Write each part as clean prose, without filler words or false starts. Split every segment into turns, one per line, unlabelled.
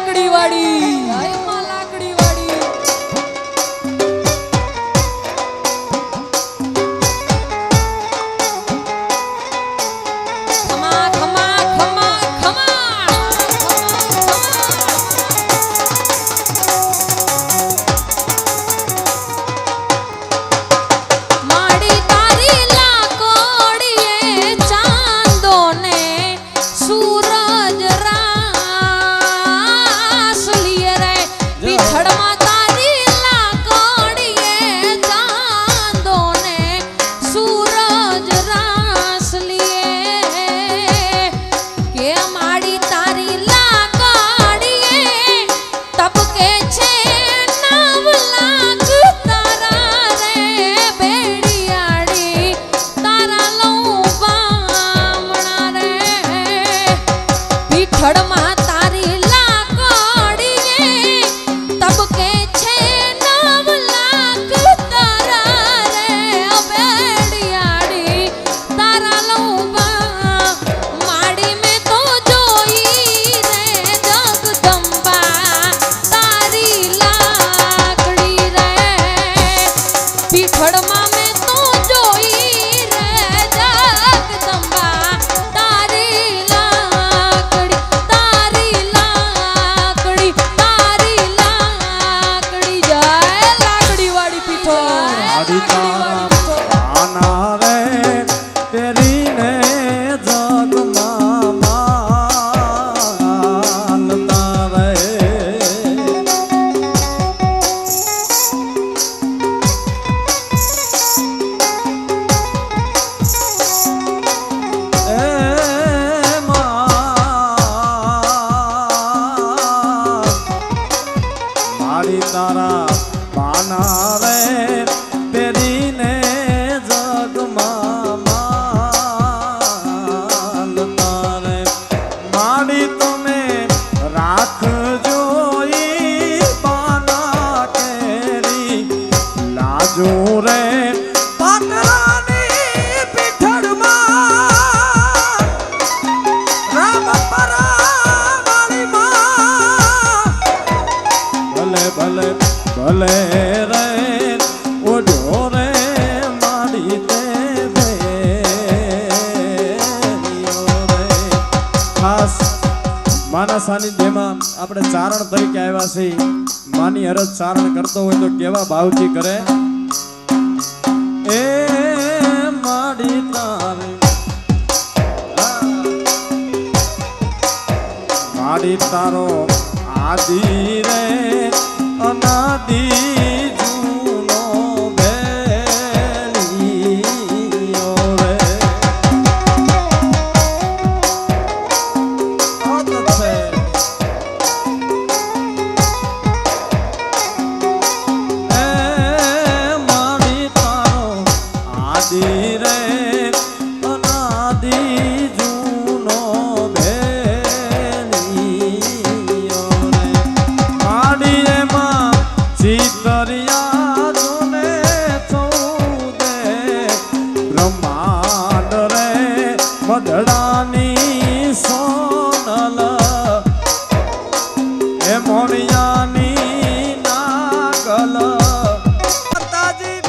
લાકડી વાળી માં લાકડી વાળી ખમા ખમા ખમા ખમા માડી તારી લાકોડીએ ચાંદો ને સૂરજ રાસ લીએ રે પીછડમાં તારી લાકોડીએ ચાંદો ને સૂરજ રાસ લીએ કે માડી તારી લાકોડીએ તબકે છે નવ લાખ તારા રે બેડિયાડી તારા લઉં બામણા રે પીઠડમાં તારી લાકડીએ તબકે છે નવ લાખ તારા રે બેડિયાડી તારા લઉં માડી મેં તો જોઈ રે જગદંબા તારી લાકડી રે પીઠડમાં મેં તો જોઈ રે જગદંબા તારી લાકડી તારી લાકડી તારી લાકડી જય લાકડી વાળી પીઠળ
આડી તારા આના રે તેરીને જગમાં માનતા રે મારી તારા પાના રે પેરીને જગમાં માનતા રે માડી તમે રાખજો ઈ પાના કેરી લાજો રે પાટરાની પીઠડમાં રામ પરાવાળી માં ભલે ભલે ભલે રે ઓઢો રે માડી તે ભેરિયો રે ખાસ માના સાનિધ્યમાં આપણે ચારણ તરીકે આવ્યા છીએ માની હરજ ચારણ કરતો હોય તો કેવા ભાવથી કરે એ માડી તારી માડી તારો આદિ રે અનાદિ જૂનો બેલિયો રે એ માડી તારો આદિ રે અનાદિ જૂનો બેલિયો રે માડી એમાં ચિતરિયા જોને ચૌદે બ્રહ્માંડ રે મધડાની સોનલ એ મોણિયાની નાગલ માતાજી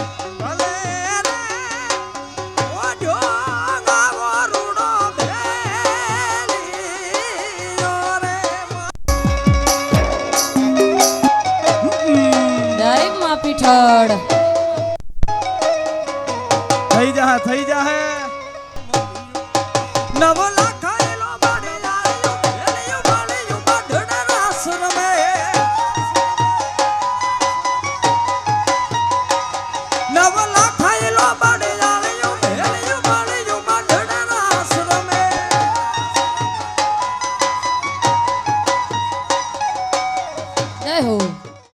ભલે રે ઓઢો ગાવો રૂડો ભેલિયો રે
જય માં પીઠળ
થઈ જા નવ લાખાયેલો બાડી લાયો એલિયો બાળિયો બાઢડે રાસ રમે નવ લાખાયેલો બાડી લાયો એલિયો બાળિયો બાઢડે રાસ રમે
જય હો